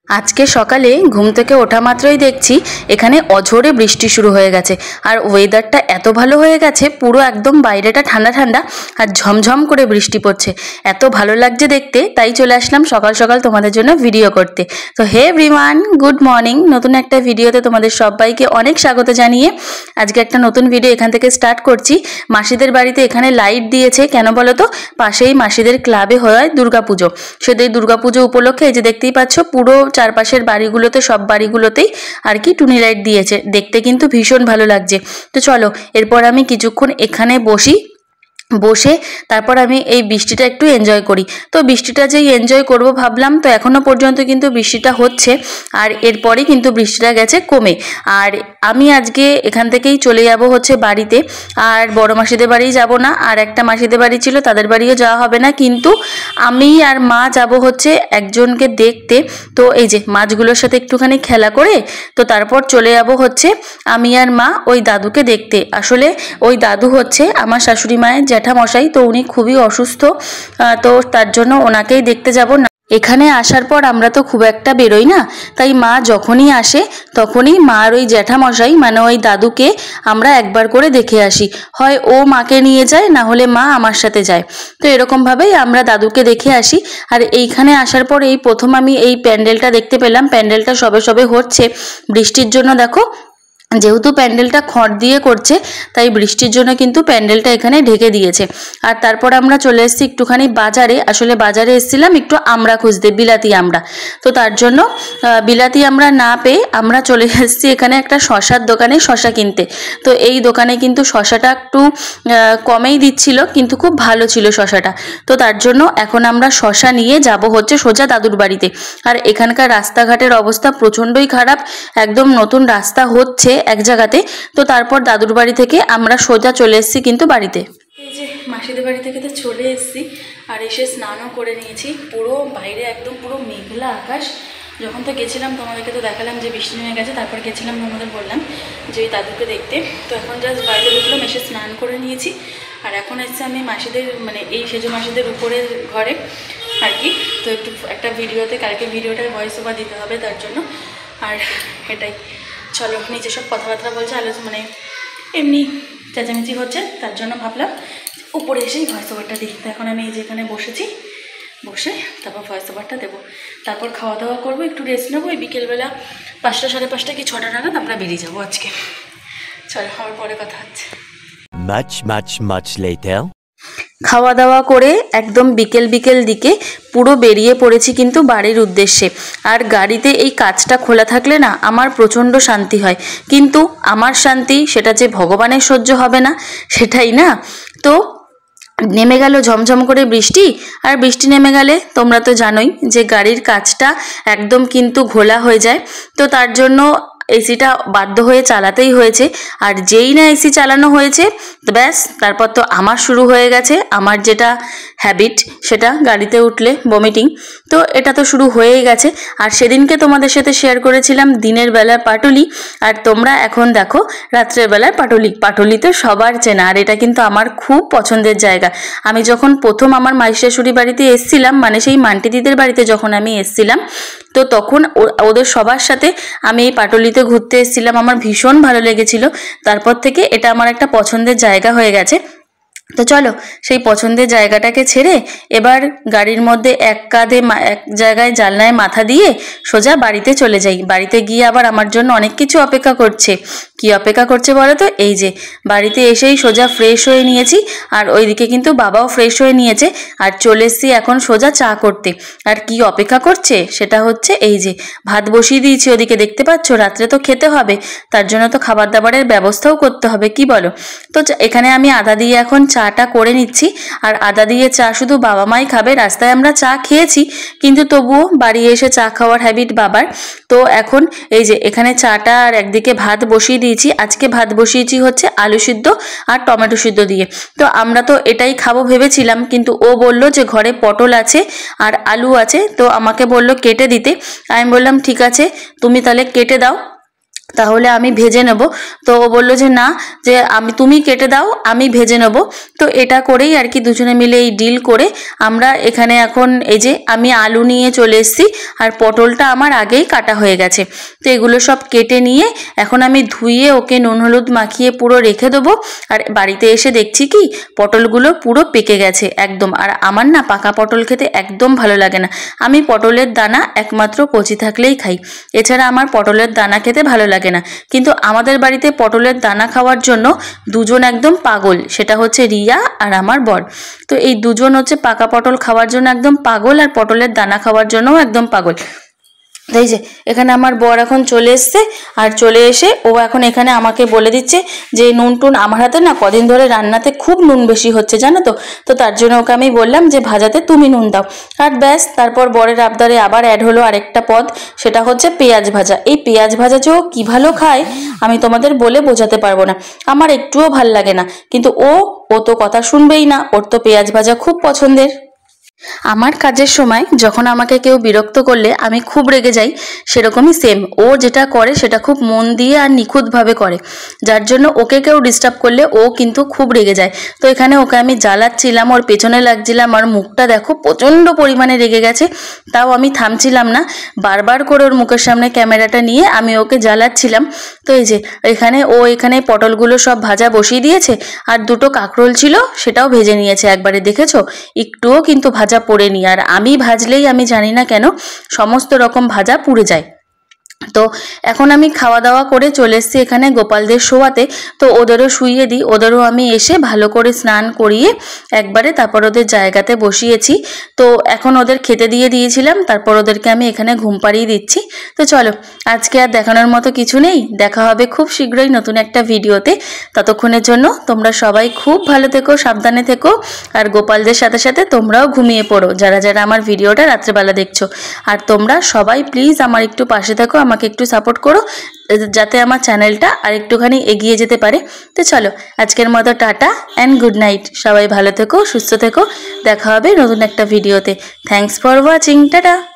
আজকে সকালে ঘুম থেকে ওঠা মাত্রই দেখছি এখানে অঝোরে বৃষ্টি শুরু হয়ে গেছে। আর ওয়েদারটা এত ভালো হয়ে গেছে, পুরো একদম বাইরেটা ঠান্ডা ঠান্ডা আর ঝমঝম করে বৃষ্টি পড়ছে। এত ভালো লাগছে দেখতে, তাই চলে আসলাম সকাল সকাল তোমাদের জন্য ভিডিও করতে। তো হে এভরিওয়ান, গুড মর্নিং। নতুন একটা ভিডিওতে তোমাদের সবাইকে অনেক স্বাগত জানিয়ে আজকে একটা নতুন ভিডিও এখান থেকে স্টার্ট করছি। মাসিদের বাড়িতে এখানে লাইট দিয়েছে, কেন বলো তো? পাশেই মাসিদের ক্লাবে হয় দুর্গাপুজো। সেই দুর্গাপুজো উপলক্ষে এই যে দেখতেই পাচ্ছ, পুরো চারপাশের বাড়িগুলোতে, সব বাড়িগুলোতেই আর কি টুনি লাইট দিয়েছে। দেখতে কিন্তু ভীষণ ভালো লাগছে। তো চলো, এরপর আমি কিছুক্ষণ এখানে বসে তারপর আমি এই বৃষ্টিটা একটু এনজয় করি। তো বৃষ্টিটা যেই এনজয় করব ভাবলাম, তো এখনো পর্যন্ত কিন্তু বৃষ্টিটা হচ্ছে, আর এরপরেই কিন্তু বৃষ্টিটা গেছে কমে। আর আমি আজকে এখান থেকেই চলে যাব হচ্ছে বাড়িতে। আর বড় মাসিদের বাড়ি যাব না, আর একটা মাসিদের বাড়ি ছিল তাদের বাড়িও যাওয়া হবে না, কিন্তু আমি আর মা যাব হচ্ছে একজনকে দেখতে। তো এই যে মাছগুলোর সাথে একটুখানি খেলা করে তো তারপর চলে যাব হচ্ছে আমি আর মা ওই দাদুকে দেখতে। আসলে ওই দাদু হচ্ছে আমার শাশুড়ি মায়ের জ্যাঠামশাই, তো উনি খুবই অসুস্থ, তো তার জন্য ওনাকেই দেখতে যাব না। এখানে আসার পর আমরা তো খুব একটা বেরোই না, তাই মা যখনই আসে তখনই মার ওই জ্যাঠামশাই মানে ওই দাদুকে আমরা একবার করে দেখে আসি। হয় ও মাকে নিয়ে যায়, না হলে মা আমার সাথে যায়। তো এরকমভাবেই আমরা দাদুকে দেখে আসি। আর এইখানে আসার পর এই প্রথম আমি এই প্যান্ডেলটা দেখতে পেলাম। প্যান্ডেলটা সবে সবে হচ্ছে বৃষ্টির জন্য। দেখো, যেহেতু প্যান্ডেলটা খড় দিয়ে করছে, তাই বৃষ্টির জন্য কিন্তু প্যান্ডেলটা এখানে ঢেকে দিয়েছে। আর তারপর আমরা চলে এসেছি একটুখানি বাজারে। আসলে বাজারে এসেছিলাম একটু আমড়া খুঁজতে, বিলাতি আমড়া। তো তার জন্য বিলাতি আমড়া না পেয়ে আমরা চলে এসেছি এখানে একটা শশার দোকানে শশা কিনতে। তো এই দোকানে কিন্তু শশাটা একটু কমেই দিচ্ছিল, কিন্তু খুব ভালো ছিল শশাটা। তো তার জন্য এখন আমরা শশা নিয়ে যাব হচ্ছে সোজা দাদুর বাড়িতে। আর এখানকার রাস্তাঘাটের অবস্থা প্রচণ্ডই খারাপ, একদম নতুন রাস্তা হচ্ছে এক জায়গাতে। তো তারপর দাদুর বাড়ি থেকে আমরা সোজা চলে এসেছি কিন্তু বাড়িতে। এই যে মাসিদের বাড়ি থেকে তো চলে এসেছি, আর এসে স্নানও করে নিয়েছি। পুরো বাইরে একদম পুরো মেঘলা আকাশ। যখন তো গেছিলাম তোমাদেরকে তো দেখালাম যে বৃষ্টি নেমে গেছে, তারপর গেছিলাম তোমাদের বললাম যে ওই দাদুকে দেখতে। তো এখন জাস্ট বাড়িতে ঢুকলাম, এসে স্নান করে নিয়েছি। আর এখন এসেছি আমি মাসিদের মানে এই সেজো মাসিদের উপরের ঘরে আর কি। তো একটু একটা ভিডিওতে, কালকে ভিডিওটার ভয়েস ওভার দিতে হবে তার জন্য। আর এটাই, চলো নিচে সব কথাবার্তা বলছে, মানে এমনি চেঁচামেচি হচ্ছে, তার জন্য ভাবলাম উপরে এসেই ভয়েস ওভারটা দিই। তো এখন আমি এই যেখানে বসেছি, বসে তারপর ভয়েস ওভারটা দেবো। তারপর খাওয়া দাওয়া করবো, একটু রেস্ট নেবো। এই বিকেলবেলা 5টা সাড়ে 5টা কি 6টা নাগাদ আমরা বেরিয়ে যাবো আজকে। চলো, আমার পরে কথা হচ্ছে। much later. খাওয়া দাওয়া করে একদম বিকেল দিকে পুরো বেরিয়ে পড়েছি কিন্তু বাড়ির উদ্দেশ্যে। আর গাড়িতে এই কাঁচটা খোলা থাকলে না আমার প্রচণ্ড শান্তি হয়, কিন্তু আমার শান্তি সেটা যে ভগবানের সহ্য হবে না সেটাই না। তো নেমে গেল ঝমঝম করে বৃষ্টি। আর বৃষ্টি নেমে গেলে তোমরা তো জানোই যে গাড়ির কাঁচটা একদম কিন্তু ঘোলা হয়ে যায়। তো তার জন্য এসিটা বাধ্য হয়ে চালাতেই হয়েছে। আর যেই না এসি চালানো হয়েছে, তো ব্যাস তারপর তো আমার শুরু হয়ে গেছে আমার যেটা হ্যাবিট, সেটা গাড়িতে উঠলে বমিটিং। তো এটা তো শুরু হয়েই গেছে। আর সেদিনকে তোমাদের সাথে শেয়ার করেছিলাম দিনের বেলার পাটুলি, আর তোমরা এখন দেখো রাত্রের বেলার পাটুলি তো সবার চেনা। আর এটা কিন্তু আমার খুব পছন্দের জায়গা। আমি যখন প্রথম আমার মাসি শাশুড়ি বাড়িতে এসেছিলাম, মানে সেই মান্টি দিদির বাড়িতে যখন আমি এসেছিলাম, তো তখন ওদের সবার সাথে আমি এই পাটুলিতে ঘুরতে এসেছিলাম। আমার ভীষণ ভালো লেগেছিল। তারপর থেকে এটা আমার একটা পছন্দের জায়গা হয়ে গেছে। তো চলো, সেই পছন্দের জায়গাটাকে ছেড়ে এবার গাড়ির মধ্যে এক জায়গায় জানলায় মাথা দিয়ে সোজা বাড়িতে চলে যাই। বাড়িতে গিয়ে আবার আমার জন্য অনেক কিছু অপেক্ষা করছে। কি অপেক্ষা করছে বলো তো? এই যে বাড়িতে এসেই সোজা ফ্রেশ হয়ে নিয়েছি, আর ওইদিকে কিন্তু বাবাও ফ্রেশ হয়ে নিয়েছে। আর চলে এসেছি এখন সোজা চা করতে। আর কি অপেক্ষা করছে সেটা হচ্ছে এই যে ভাত বসিয়ে দিয়েছি ওদিকে, দেখতে পাচ্ছ। রাত্রে তো খেতে হবে, তার জন্য তো খাবার দাবারের ব্যবস্থাও করতে হবে, কি বলো? তো এখানে আমি আদা দিয়ে এখন চাটা করে নিচ্ছি। আর আদা দিয়ে চা শুধু বাবা মাই খাবে। রাস্তায় আমরা চা খেয়েছি, কিন্তু তবুও বাড়ি এসে চা খাওয়ার হ্যাবিট বাবার। তো এখন এই যে এখানে চাটা আর একদিকে ভাত বসিয়ে দিয়েছি। আজকে ভাত বসিয়েছি হচ্ছে আলু সিদ্ধ আর টমেটো সিদ্ধ দিয়ে। তো আমরা তো এটাই খাবো ভেবেছিলাম, কিন্তু ও বলল যে ঘরে পটল আছে আর আলু আছে, তো আমাকে বলল কেটে দিতে। আমি বললাম ঠিক আছে, তুমি তাহলে কেটে দাও। তাহলে আমি ভেজে নেব। তো ও বললো যে না, যে তুমি কেটে দাও, আমি ভেজে নেব। তো এটা করেই আর কি দুজনে মিলে এই ডিল করে আমরা এখানে এখন এই যে আমি আলু নিয়ে চলে এসেছি, আর পটলটা আমার আগেই কাটা হয়ে গেছে। তো এগুলো সব কেটে নিয়ে এখন আমি ধুয়ে ওকে নুন হলুদ মাখিয়ে পুরো রেখে দেবো। আর বাড়িতে এসে দেখছি কি পটলগুলো পুরো পেকে গেছে একদম। আর আমার না পাকা পটল খেতে একদম ভালো লাগে না। আমি পটলের দানা একমাত্র কচি থাকলেই খাই, এছাড়া আমার পটলের দানা খেতে ভালো লাগে না। কিন্তু আমাদের বাড়িতে পটলের দানা খাওয়ার জন্য দুজন একদম পাগল, সেটা হচ্ছে রিয়া আর আমার বর। তো এই দুজন হচ্ছে পাকা পটল খাওয়ার জন্য একদম পাগল, আর পটলের দানা খাওয়ার জন্যও একদম পাগল। তাই যে এখানে আমার বর এখন চলে এসছে, আর চলে এসে ও এখন এখানে আমাকে বলে দিচ্ছে যে নুন টুন আমার হাতে না কদিন ধরে রান্নাতে খুব নুন বেশি হচ্ছে জানো তো। তো তার জন্য ওকে আমি বললাম যে ভাজাতে তুমি নুন দাও। আর ব্যাস, তারপর বরের আবদারে আবার অ্যাড হলো আরেকটা পদ, সেটা হচ্ছে পেঁয়াজ ভাজা। এই পেঁয়াজ ভাজা যে ও কী ভালো খায় আমি তোমাদের বলে বোঝাতে পারবো না। আমার একটুও ভাল লাগে না, কিন্তু ও তো কথা শুনবেই না, ওর তো পেঁয়াজ ভাজা খুব পছন্দের। আমার কাজের সময় যখন আমাকে কেউ বিরক্ত করলে আমি খুব রেগে যাই, সেরকমই সেম ও যেটা করে সেটা খুব মন দিয়ে আর নিখুঁতভাবে করে, যার জন্য ওকে কেউ ডিস্টার্ব করলে ও কিন্তু খুব রেগে যায়। তো এখানে ওকে আমি জ্বালাচ্ছিলাম, ওর পেছনে লাগছিলাম, আর মুখটা দেখো প্রচণ্ড পরিমাণে রেগে গেছে। তাও আমি থামছিলাম না, বারবার করে ওর মুখের সামনে ক্যামেরাটা নিয়ে আমি ওকে জ্বালাচ্ছিলাম। তো এই যে এখানে পটলগুলো সব ভাজা বসিয়ে দিয়েছে, আর দুটো কাঁকরোল ছিল সেটাও ভেজে নিয়েছে একবারে, দেখেছো একটুও কিন্তু ভাজা পড়েনি। আর আমি ভাজলেই আমি জানি না কেন সমস্ত রকম ভাজা পুড়ে যায়। তো এখন আমি খাওয়া দাওয়া করে চলে এসেছি এখানে গোপালদের শোয়াতে। তো ওদেরও শুইয়ে দিই, ওদেরও আমি এসে ভালো করে স্নান করিয়ে একবারে তারপর ওদের জায়গাতে বসিয়েছি। তো এখন ওদের খেতে দিয়ে দিয়েছিলাম, তারপর ওদেরকে আমি এখানে ঘুম পাড়িয়ে দিচ্ছি। তো চলো, আজকে আর দেখানোর মতো কিছু নেই, দেখা হবে খুব শীঘ্রই নতুন একটা ভিডিওতে। ততক্ষণের জন্য তোমরা সবাই খুব ভালো থেকো, সাবধানে থেকো, আর গোপালদের সাথে সাথে তোমরাও ঘুমিয়ে পড়ো যারা যারা আমার ভিডিওটা রাত্রেবেলা দেখছো। আর তোমরা সবাই প্লিজ আমার একটু পাশে থেকো, আমাকে একটু সাপোর্ট করো, যাতে আমার চ্যানেলটা আর একটুখানি এগিয়ে যেতে পারে। তো চলো, আজকের মতো টাটা অ্যান্ড গুড নাইট। সবাই ভালো থেকো, সুস্থ থেকো, দেখা হবে নতুন একটা ভিডিওতে। Thanks for watching, tata.